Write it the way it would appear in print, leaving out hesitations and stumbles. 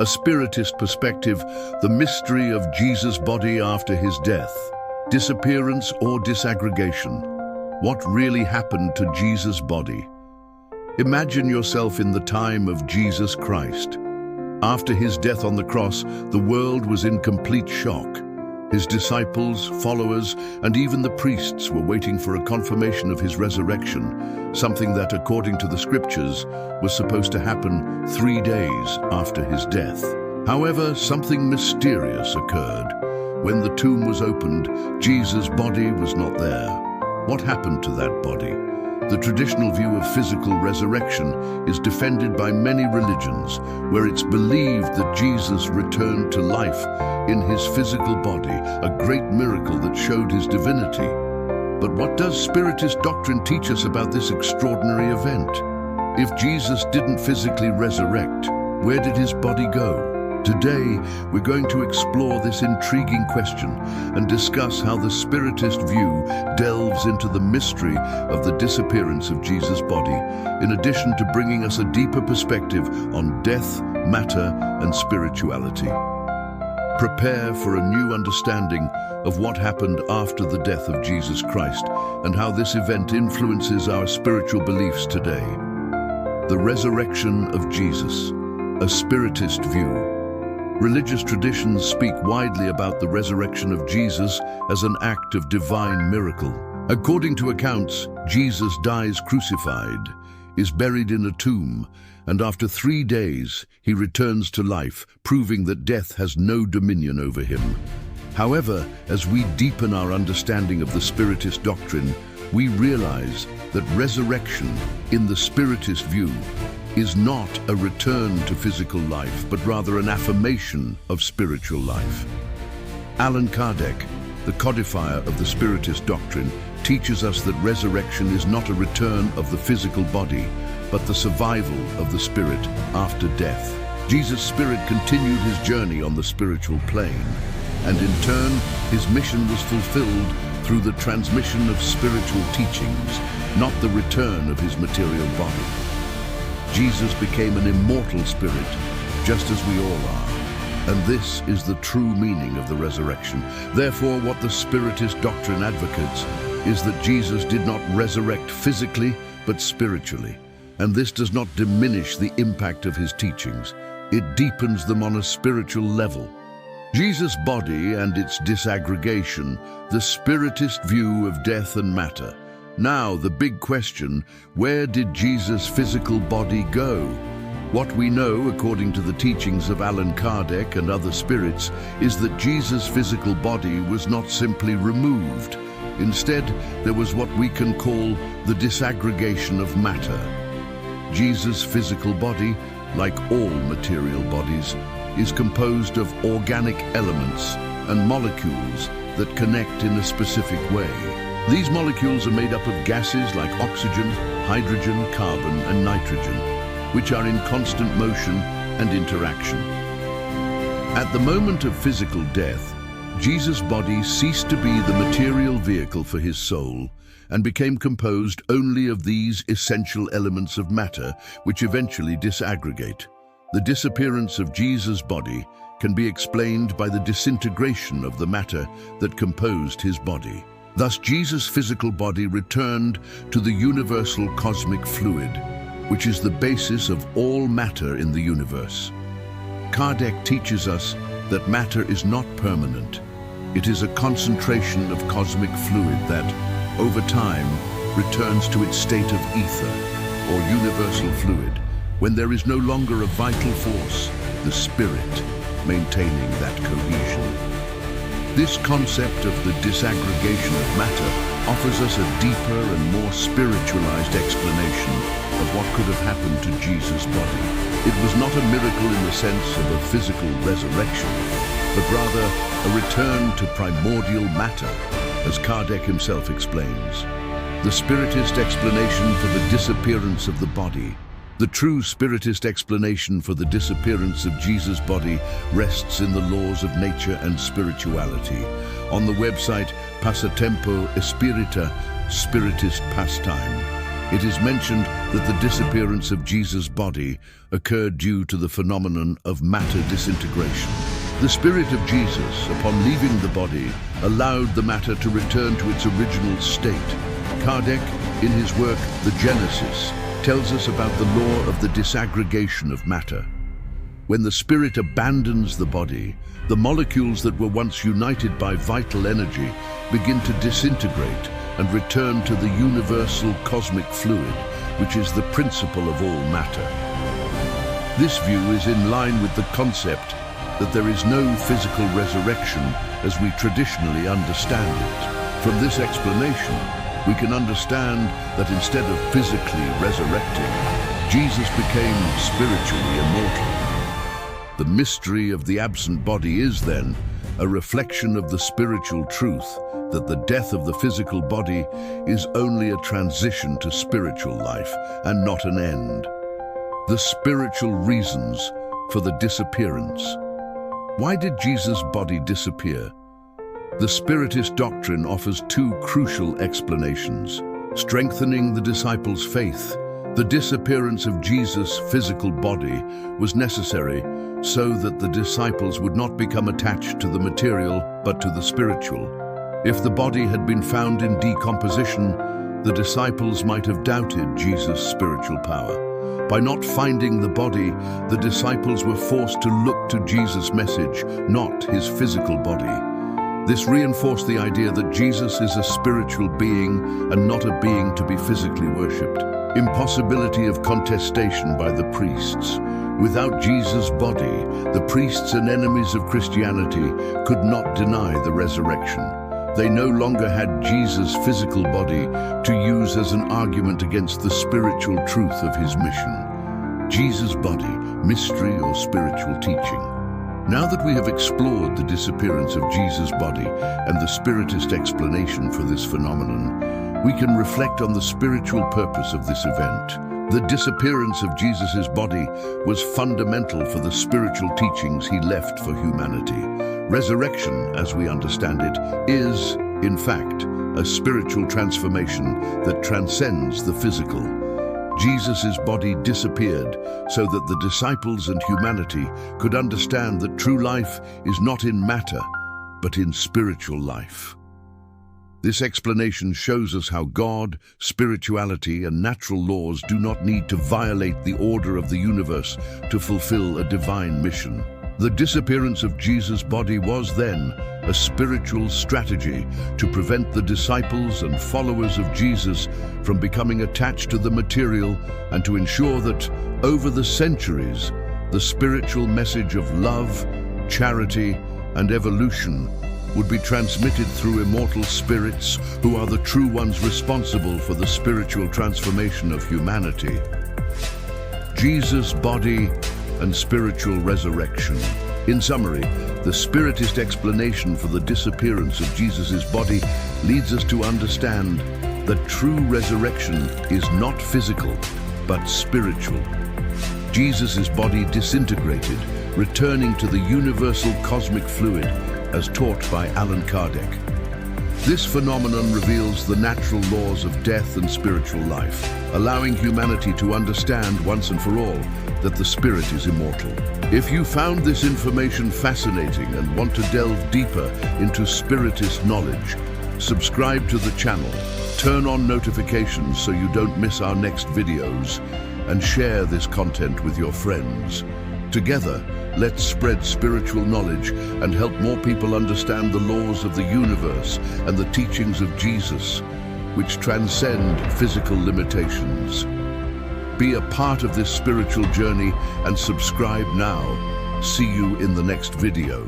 A Spiritist perspective, the mystery of Jesus' body after his death, disappearance or disaggregation. What really happened to Jesus' body? Imagine yourself in the time of Jesus Christ. After his death on the cross, the world was in complete shock. His disciples, followers, and even the priests were waiting for a confirmation of his resurrection, something that, according to the scriptures, was supposed to happen 3 days after his death. However, something mysterious occurred. When the tomb was opened, Jesus' body was not there. What happened to that body? The traditional view of physical resurrection is defended by many religions, where it's believed that Jesus returned to life in his physical body, a great miracle that showed his divinity. But what does Spiritist doctrine teach us about this extraordinary event? If Jesus didn't physically resurrect, where did his body go? Today, we're going to explore this intriguing question and discuss how the Spiritist view delves into the mystery of the disappearance of Jesus' body, in addition to bringing us a deeper perspective on death, matter, and spirituality. Prepare for a new understanding of what happened after the death of Jesus Christ and how this event influences our spiritual beliefs today. The resurrection of Jesus, a Spiritist view. Religious traditions speak widely about the resurrection of Jesus as an act of divine miracle. According to accounts, Jesus dies crucified, is buried in a tomb, and after 3 days, he returns to life, proving that death has no dominion over him. However, as we deepen our understanding of the Spiritist doctrine, we realize that resurrection, in the Spiritist view, is not a return to physical life, but rather an affirmation of spiritual life. Allan Kardec, the codifier of the Spiritist doctrine, teaches us that resurrection is not a return of the physical body, but the survival of the spirit after death. Jesus' spirit continued his journey on the spiritual plane, and in turn, his mission was fulfilled through the transmission of spiritual teachings, not the return of his material body. Jesus became an immortal spirit, just as we all are. And this is the true meaning of the resurrection. Therefore, what the Spiritist doctrine advocates is that Jesus did not resurrect physically, but spiritually. And this does not diminish the impact of his teachings. It deepens them on a spiritual level. Jesus' body and its disaggregation, the Spiritist view of death and matter. Now, the big question, where did Jesus' physical body go? What we know, according to the teachings of Allan Kardec and other spirits, is that Jesus' physical body was not simply removed. Instead, there was what we can call the disaggregation of matter. Jesus' physical body, like all material bodies, is composed of organic elements and molecules that connect in a specific way. These molecules are made up of gases like oxygen, hydrogen, carbon, and nitrogen, which are in constant motion and interaction. At the moment of physical death, Jesus' body ceased to be the material vehicle for his soul and became composed only of these essential elements of matter, which eventually disaggregate. The disappearance of Jesus' body can be explained by the disintegration of the matter that composed his body. Thus, Jesus' physical body returned to the universal cosmic fluid, which is the basis of all matter in the universe. Kardec teaches us that matter is not permanent. It is a concentration of cosmic fluid that, over time, returns to its state of ether, or universal fluid, when there is no longer a vital force, the spirit, maintaining that cohesion. This concept of the disaggregation of matter offers us a deeper and more spiritualized explanation of what could have happened to Jesus' body. It was not a miracle in the sense of a physical resurrection, but rather a return to primordial matter, as Kardec himself explains. The Spiritist explanation for the disappearance of the body. The true Spiritist explanation for the disappearance of Jesus' body rests in the laws of nature and spirituality. On the website Passatempo Espírita, Spiritist Pastime, it is mentioned that the disappearance of Jesus' body occurred due to the phenomenon of matter disintegration. The spirit of Jesus, upon leaving the body, allowed the matter to return to its original state. Kardec, in his work The Genesis, tells us about the law of the disaggregation of matter. When the spirit abandons the body, the molecules that were once united by vital energy begin to disintegrate and return to the universal cosmic fluid, which is the principle of all matter. This view is in line with the concept that there is no physical resurrection as we traditionally understand it. From this explanation, we can understand that instead of physically resurrecting, Jesus became spiritually immortal. The mystery of the absent body is, then, a reflection of the spiritual truth that the death of the physical body is only a transition to spiritual life and not an end. The spiritual reasons for the disappearance. Why did Jesus' body disappear? The Spiritist doctrine offers two crucial explanations. Strengthening the disciples' faith. The disappearance of Jesus' physical body was necessary so that the disciples would not become attached to the material but to the spiritual. If the body had been found in decomposition, the disciples might have doubted Jesus' spiritual power. By not finding the body, the disciples were forced to look to Jesus' message, not his physical body. This reinforced the idea that Jesus is a spiritual being and not a being to be physically worshipped. Impossibility of contestation by the priests. Without Jesus' body, the priests and enemies of Christianity could not deny the resurrection. They no longer had Jesus' physical body to use as an argument against the spiritual truth of his mission. Jesus' body, mystery or spiritual teaching. Now that we have explored the disappearance of Jesus' body and the Spiritist explanation for this phenomenon, we can reflect on the spiritual purpose of this event. The disappearance of Jesus' body was fundamental for the spiritual teachings he left for humanity. Resurrection, as we understand it, is, in fact, a spiritual transformation that transcends the physical. Jesus' body disappeared so that the disciples and humanity could understand that true life is not in matter, but in spiritual life. This explanation shows us how God, spirituality, and natural laws do not need to violate the order of the universe to fulfill a divine mission. The disappearance of Jesus' body was then a spiritual strategy to prevent the disciples and followers of Jesus from becoming attached to the material and to ensure that, over the centuries, the spiritual message of love, charity, and evolution would be transmitted through immortal spirits who are the true ones responsible for the spiritual transformation of humanity. Jesus' body and spiritual resurrection. In summary, the Spiritist explanation for the disappearance of Jesus' body leads us to understand that true resurrection is not physical, but spiritual. Jesus' body disintegrated, returning to the universal cosmic fluid as taught by Allan Kardec. This phenomenon reveals the natural laws of death and spiritual life, allowing humanity to understand once and for all that the spirit is immortal. If you found this information fascinating and want to delve deeper into Spiritist knowledge, subscribe to the channel, turn on notifications so you don't miss our next videos, and share this content with your friends. Together, let's spread spiritual knowledge and help more people understand the laws of the universe and the teachings of Jesus, which transcend physical limitations. Be a part of this spiritual journey and subscribe now. See you in the next video.